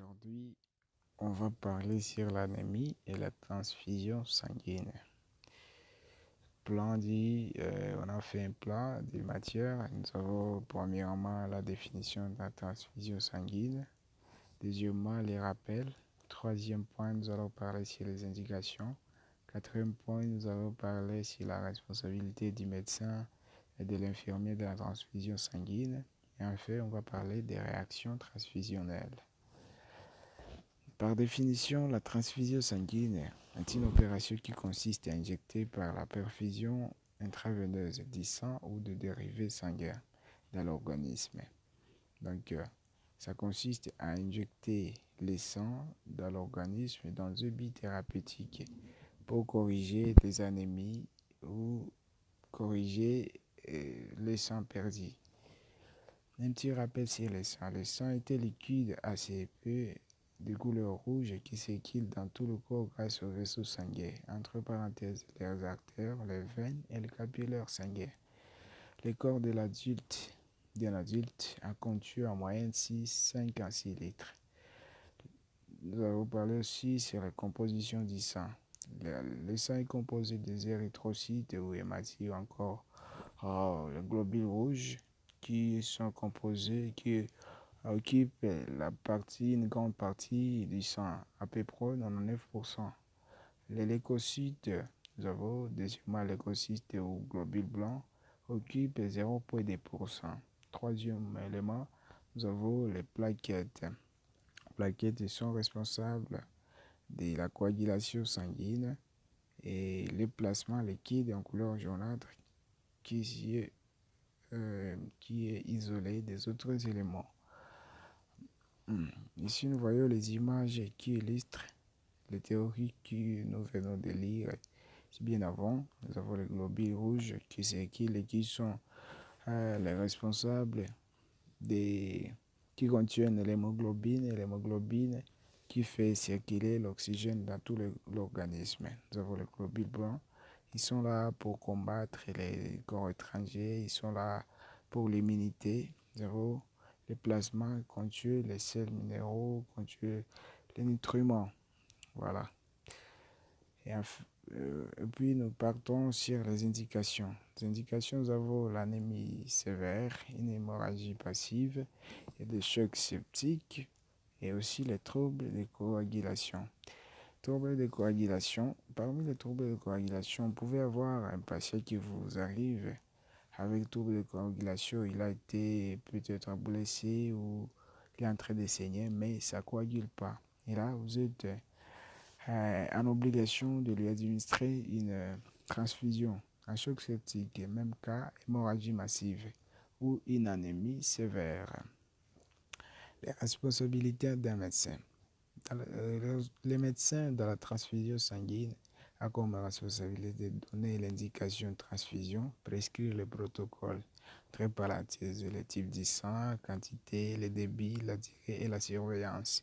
Aujourd'hui, on va parler sur l'anémie et la transfusion sanguine. Plan dit, on a fait un plan de matière. Nous avons premièrement la définition de la transfusion sanguine. Deuxièmement, les rappels. Troisième point, nous allons parler sur les indications. Quatrième point, nous allons parler sur la responsabilité du médecin et de l'infirmier de la transfusion sanguine. Et enfin, on va parler des réactions transfusionnelles. Par définition, la transfusion sanguine est une opération qui consiste à injecter par la perfusion intraveineuse du sang ou de dérivés sanguins dans l'organisme. Donc, ça consiste à injecter le sang dans l'organisme dans un but thérapeutique pour corriger des anémies ou corriger le sang perdu. Un petit rappel sur le sang. Le sang est un liquide assez peu de couleur rouge qui circule dans tout le corps grâce aux vaisseaux sanguins, entre parenthèses les artères, les veines et les capillaires sanguins. Le corps de d'un adulte a contenu en moyenne 5 à 6 litres. Nous allons parler aussi sur la composition du sang. Le sang est composé des érythrocytes ou hématocytes ou encore les globules rouges qui occupent une grande partie du sang, à peu près 99%. Les leucocytes, nous avons deuxièmement les leucocytes ou globules blancs, occupent 0,2%. Troisième élément, nous avons les plaquettes. Les plaquettes sont responsables de la coagulation sanguine et le plasma liquide en couleur jaunâtre qui est isolé des autres éléments. Ici, nous voyons les images qui illustrent les théories que nous venons de lire. Bien avant, nous avons les globules rouges qui circulent et qui sont les responsables qui contiennent l'hémoglobine et l'hémoglobine qui fait circuler l'oxygène dans tout l'organisme. Nous avons les globules blancs. Ils sont là pour combattre les corps étrangers. Ils sont là pour l'immunité. Nous avons le plasma contient les sels minéraux, contient les nutriments. Voilà. Et puis nous partons sur les indications. Les indications, nous avons l'anémie sévère, une hémorragie passive, et des chocs septiques et aussi les troubles de coagulation. Troubles de coagulation. Parmi les troubles de coagulation, vous pouvez avoir un patient qui vous arrive avec trouble de coagulation, il a été peut-être blessé ou il est en train de saigner, mais ça ne coagule pas. Et là, vous êtes en obligation de lui administrer une transfusion, un choc septique, même cas hémorragie massive ou une anémie sévère. Les responsabilités d'un médecin. Les médecins dans la transfusion sanguine a comme responsabilité de donner l'indication de transfusion, prescrire le protocole, préparatifs, le type du sang, quantité, le débit, la durée et la surveillance.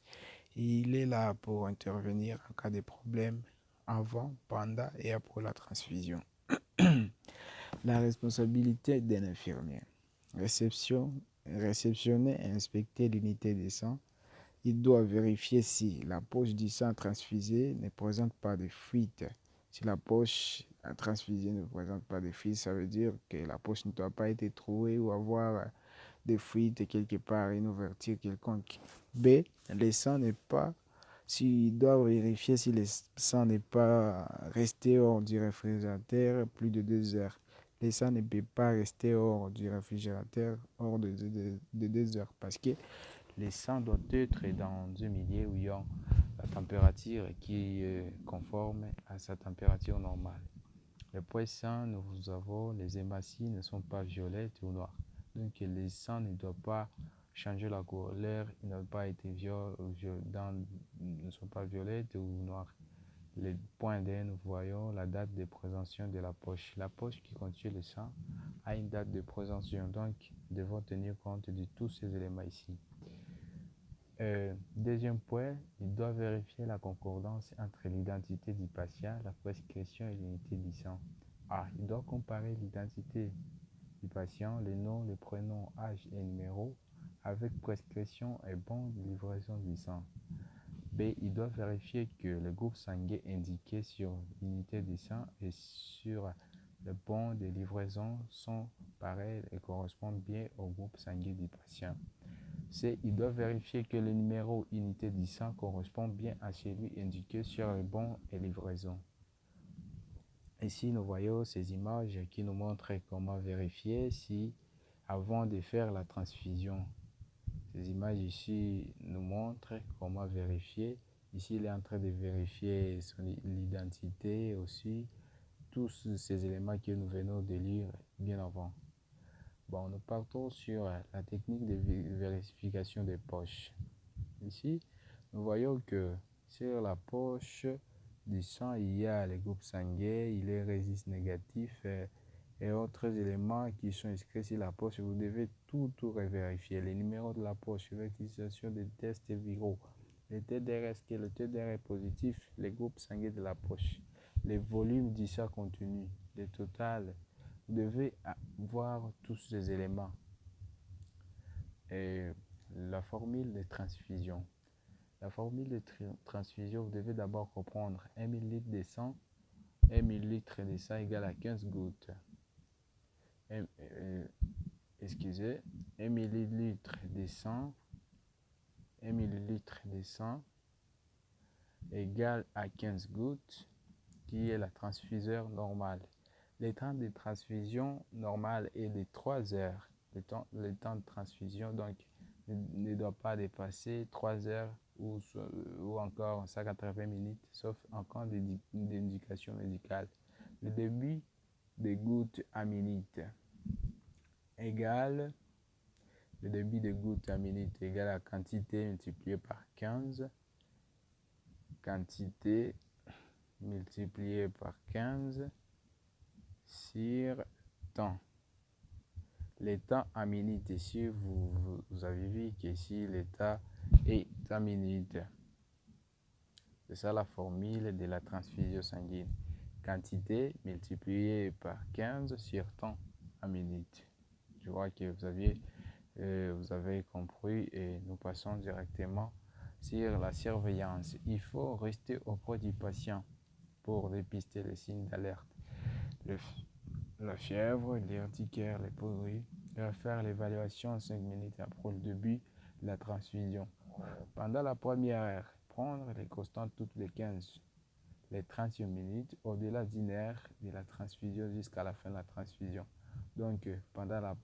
Il est là pour intervenir en cas de problème avant, pendant et après la transfusion. La responsabilité d'un infirmier. Réceptionner et inspecter l'unité de sang. Il doit vérifier si la poche du sang transfusé ne présente pas de fuite. Si la poche transfusée ne présente pas de fuite, ça veut dire que la poche ne doit pas être trouée ou avoir des fuites quelque part, une ouverture quelconque. B. Le sang n'est pas. S'il doit vérifier si le sang n'est pas resté hors du réfrigérateur plus de 2 heures. Le sang ne peut pas rester hors du réfrigérateur hors de 2 heures parce que le sang doit être dans un milieu où il y a la température qui est conforme à sa température normale. Les poids sang, nous avons les hématies ne sont pas violettes ou noires. Donc les sangs ne doivent pas changer la couleur, ils ne pas être ne sont pas violettes ou noires. Les points D, nous voyons la date de présentation de la poche. La poche qui contient le sang a une date de présentation, donc nous devons tenir compte de tous ces éléments ici. Deuxième point, il doit vérifier la concordance entre l'identité du patient, la prescription et l'unité du sang. Il doit comparer l'identité du patient, les noms, les prénoms, âge et numéro avec prescription et bon de livraison du sang. B. Il doit vérifier que le groupe sanguin indiqué sur l'unité de sang et sur le bon de livraison sont pareils et correspondent bien au groupe sanguin du patient. C. Il doit vérifier que le numéro unité du sang correspond bien à celui indiqué sur le bon de livraison. Ici, nous voyons ces images qui nous montrent comment vérifier si avant de faire la transfusion. Ces images ici nous montrent comment vérifier. Ici, il est en train de vérifier l'identité aussi, tous ces éléments que nous venons de lire bien avant. Bon, nous partons sur la technique de vérification des poches. Ici, nous voyons que sur la poche du sang, il y a les groupes sanguins, il est résiste négatif et autres éléments qui sont inscrits sur la poche. Vous devez tout vérifier. Les numéros de la poche, l'utilisation des tests viraux, le TDR, est-ce que le TDR est positif, les groupes sanguins de la poche, les volumes du sang contenu, le total. Vous devez voir tous ces éléments. Et la formule de transfusion. La formule de transfusion, vous devez d'abord comprendre 1 ml de sang. 1 ml de sang égale à 15 gouttes. 1 ml de sang. 1 ml de sang égale à 15 gouttes, qui est la transfuseur normale. Le temps de transfusion normale est de 3 heures. Le temps de transfusion donc ne doit pas dépasser 3 heures ou encore 180 minutes, sauf en cas d'indication médicale. Le débit de gouttes à minute égale le débit de gouttes à minute égale à quantité multipliée par 15, quantité multipliée par 15 sur temps. Le temps à minute, ici vous avez vu qu'ici le temps est à minute. C'est ça la formule de la transfusion sanguine. Quantité multipliée par 15 sur temps à minute. Je vois que vous avez compris et nous passons directement sur la surveillance. Il faut rester auprès du patient pour dépister les signes d'alerte. La fièvre, l'urticaire, les pourris, et faire l'évaluation 5 minutes après le début de la transfusion. Pendant la première heure, prendre les constantes toutes les 15, les 30 minutes, au-delà d'une heure de la transfusion jusqu'à la fin de la transfusion. Donc,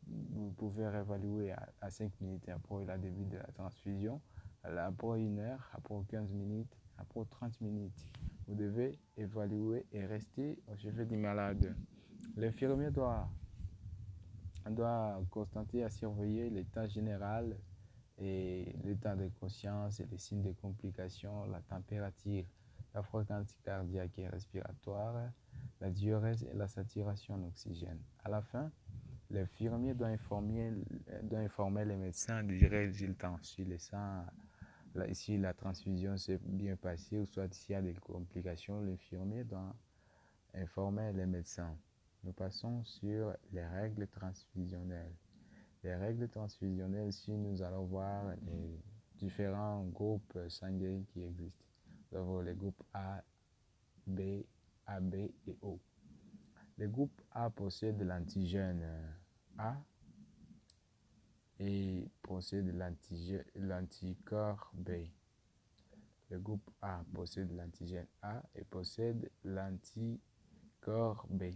vous pouvez réévaluer à 5 minutes après le début de la transfusion, après 1 heure, après 15 minutes, après 30 minutes. Vous devez évaluer et rester au chevet du malade. L'infirmier doit constater à surveiller l'état général et l'état de conscience et les signes de complications, la température, la fréquence cardiaque et respiratoire, la diurèse et la saturation en oxygène. À la fin, l'infirmier doit informer les médecins du résultat. Si le sang, si la transfusion s'est bien passée ou soit s'il y a des complications, l'infirmier doit informer les médecins. Nous passons sur les règles transfusionnelles. Les règles transfusionnelles, si nous allons voir les différents groupes sanguins qui existent. Nous avons les groupes A, B, AB et O. Le groupe A possède l'antigène A et possède l'anticorps B. Le groupe A possède l'antigène A et possède l'anticorps B.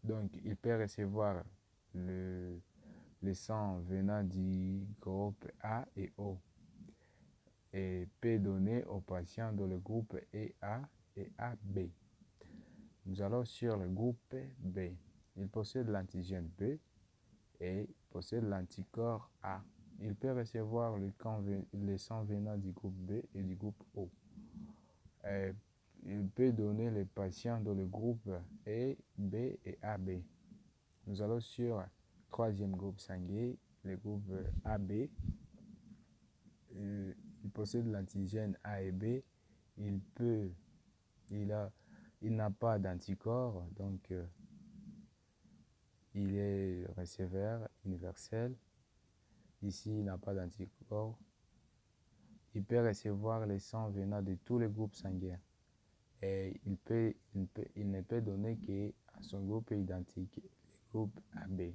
Donc, il peut recevoir le sang venant du groupe A et O et peut donner aux patients dans le groupe EA et AB. Nous allons sur le groupe B. Il possède l'antigène B et possède l'anticorps A. Il peut recevoir le sang venant du groupe B et du groupe O. Il peut donner les patients dans le groupe E, B et AB. Nous allons sur le troisième groupe sanguin, le groupe AB. Il possède l'antigène A et B. Il n'a pas d'anticorps, donc il est receveur universel. Ici, il n'a pas d'anticorps. il peut recevoir le sang venant de tous les groupes sanguins et il ne peut donner qu'à son groupe identique, le groupe AB.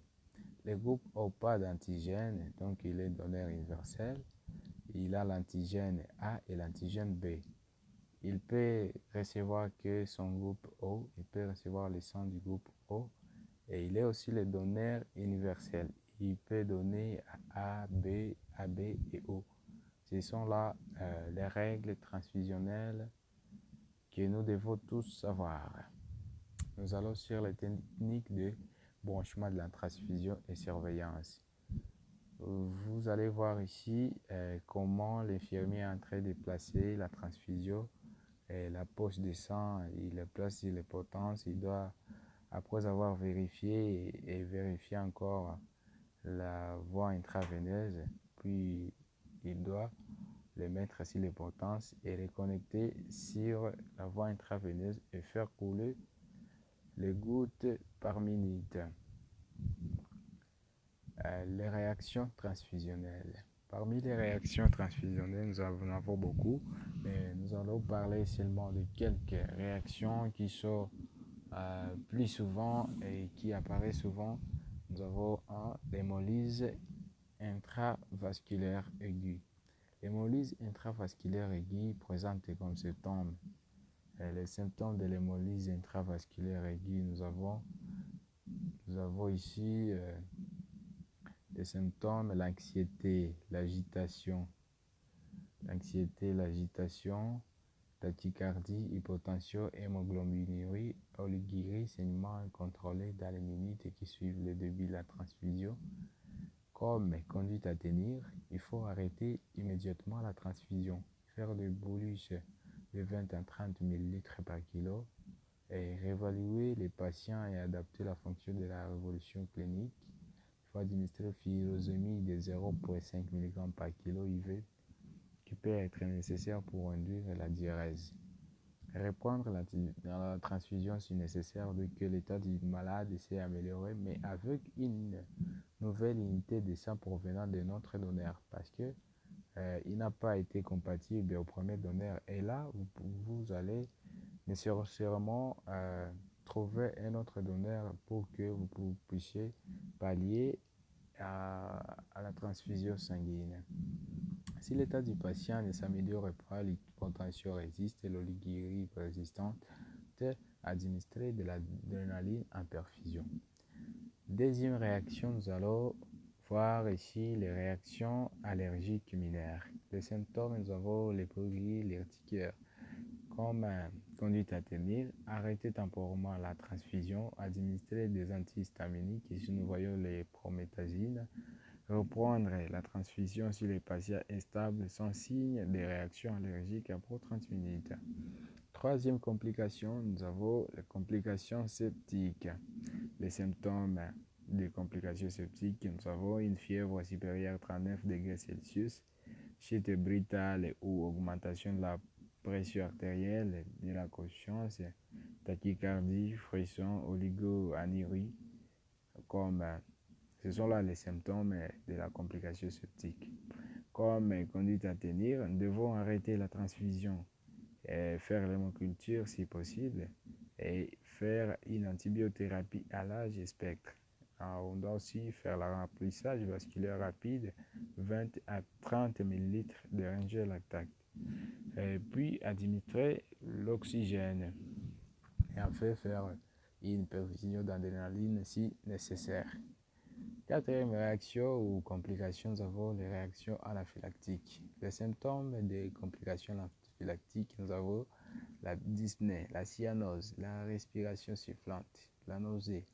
Le groupe n'a pas d'antigène, donc il est donneur universel. Il a l'antigène A et l'antigène B. Il peut recevoir que son groupe O, il peut recevoir le sang du groupe O et il est aussi le donneur universel. Il peut donner à A, B, AB et O. Ce sont là les règles transfusionnelles que nous devons tous savoir. Nous allons sur les techniques de branchement de la transfusion et surveillance. Vous allez voir ici comment l'infirmier est en train de placer la transfusion et la poche de sang. Il la place sur les potences. Il doit, après avoir vérifié et vérifié encore la voie intraveineuse, puis il doit les mettre sur les potences et les connecter sur la voie intraveineuse et faire couler les gouttes par minute. Les réactions transfusionnelles. Parmi les réactions transfusionnelles, nous en avons beaucoup, mais nous allons parler seulement de quelques réactions qui sont plus souvent et qui apparaissent souvent. Nous avons l'hémolyse intravasculaire aiguë. L'hémolyse intravasculaire aiguë présente comme symptômes. Les symptômes de l'hémolyse intravasculaire aiguë, nous avons ici les symptômes, l'anxiété, l'agitation, tachycardie, hypotension, hémoglobinurie, oligurie, saignement incontrôlé dans les minutes qui suivent le début de la transfusion. Comme conduite à tenir, il faut arrêter immédiatement la transfusion, faire des bolus de 20 à 30 ml par kilo et réévaluer les patients et adapter la fonction de la révolution clinique. Il faut administrer furosémie de 0,5 mg par kilo IV qui peut être nécessaire pour induire la diurèse. Reprendre la transfusion si nécessaire dès que l'état du malade s'est amélioré, mais avec une nouvelle unité de sang provenant de notre donneur, parce que il n'a pas été compatible au premier donneur. Et là, vous allez nécessairement trouver un autre donneur pour que vous puissiez pallier à la transfusion sanguine. Si l'état du patient ne s'améliore pas, l'hypotension résiste et l'oligurie persistante, administrer de l'adrénaline en perfusion. Deuxième réaction, nous allons voir ici les réactions allergiques mineures. Les symptômes, nous avons les brûlis, les urticaires. Comme conduite à tenir, arrêter temporairement la transfusion, administrer des antihistaminiques, ici nous voyons les prométhazines, reprendre la transfusion si le patient est stable sans signe de réaction allergique après 30 minutes. Troisième complication, nous avons les complications septiques. Les symptômes des complications septiques, nous avons une fièvre supérieure à 39 degrés Celsius, chute brutale ou augmentation de la pression artérielle, de la conscience, tachycardie, frisson, oligoanurie, comme ce sont là les symptômes de la complication septique. Comme conduite à tenir, nous devons arrêter la transfusion, et faire l'hémoculture si possible et faire une antibiothérapie à large spectre. On doit aussi faire le remplissage vasculaire rapide, 20 à 30 ml de Ringer Lactate. Et puis administrer l'oxygène. Et enfin faire une perfusion d'adrénaline si nécessaire. Quatrième réaction ou complications, nous avons les réactions anaphylactiques. Les symptômes des complications anaphylactiques, nous avons la dyspnée, la cyanose, la respiration sifflante, la nausée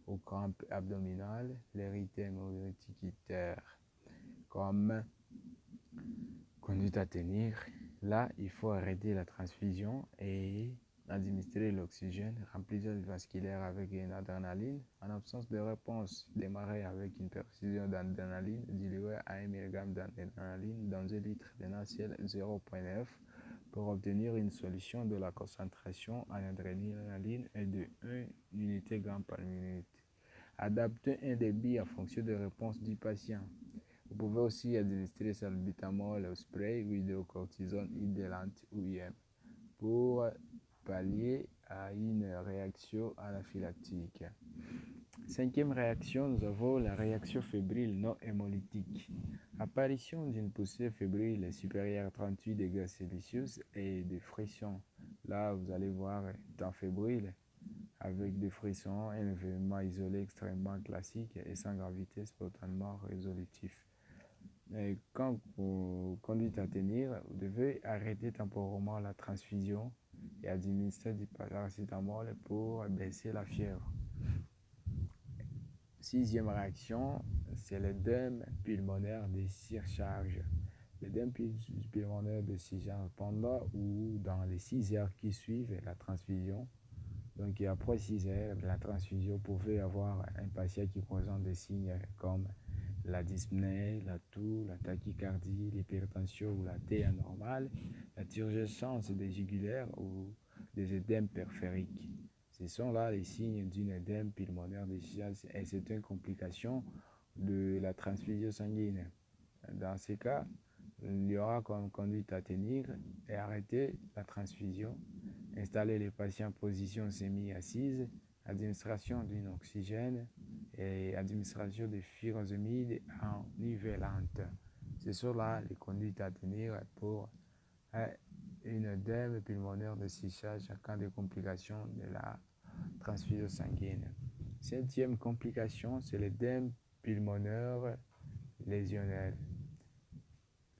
ou crampes abdominales, l'érythème ou réticulaire. Comme conduite à tenir, là, il faut arrêter la transfusion et administrer l'oxygène, remplissage vasculaire avec une adrénaline. En absence de réponse, démarrer avec une perfusion d'adrénaline diluée à 1 mg d'adrénaline dans 1 litre de NaCl 0,9 pour obtenir une solution de la concentration en adrénaline est de 1 unité g par minute. Adapter un débit en fonction de réponse du patient. Vous pouvez aussi administrer salbutamol au spray ou hydrocortisone idélante ou IM pour pallier à une réaction anaphylactique. Cinquième réaction, nous avons la réaction fébrile non hémolytique. Apparition d'une poussée fébrile supérieure à 38 degrés Celsius et des frissons. Là, vous allez voir temps fébrile avec des frissons, un événement isolé extrêmement classique et sans gravité spontanément résolutif. Et quand vous conduisez à tenir, vous devez arrêter temporairement la transfusion et administrer du paracétamol pour baisser la fièvre. Sixième réaction, c'est l'œdème pulmonaire de surcharge. L'œdème pulmonaire de surcharge pendant ou dans les 6 heures qui suivent la transfusion. Donc après 6 heures de la transfusion, vous pouvez avoir un patient qui présente des signes comme la dyspnée, la toux, la tachycardie, l'hypertension ou la T anormale, la turgescence des jugulaires ou des œdèmes périphériques. Ce sont là les signes d'une œdème pulmonaire de surcharge et c'est une complication de la transfusion sanguine. Dans ces cas, il y aura comme conduite à tenir et arrêter la transfusion, installer les patients en position semi-assise, administration d'une oxygène et administration de furosemide en nivellante. Ce sont là les conduites à tenir pour une œdème pulmonaire de surcharge en cas de complications de la transfusion sanguine. Septième complication, c'est l'œdème pulmonaire lésionnel.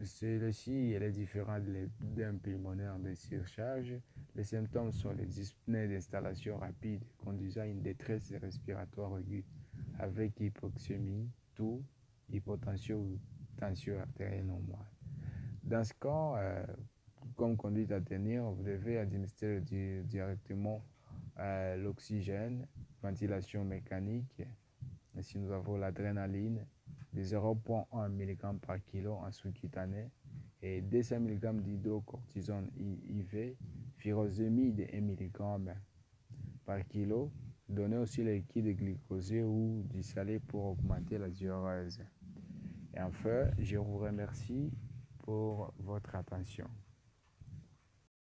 Celui-ci est différent de l'œdème pulmonaire de surcharge. Les symptômes sont les dyspnées d'installation rapide conduisant à une détresse respiratoire aiguë avec hypoxémie, toux, hypotension ou tension artérielle normale. Dans ce cas, comme conduite à tenir, vous devez administrer directement l'oxygène, ventilation mécanique. Ici, nous avons l'adrénaline de 0,1 mg par kilo en sous-cutané et 200 mg d'hydrocortisone IV, furosemide de 1 mg par kilo. Donnez aussi le liquide glycosé ou du salé pour augmenter la diurèse. Et enfin, je vous remercie pour votre attention.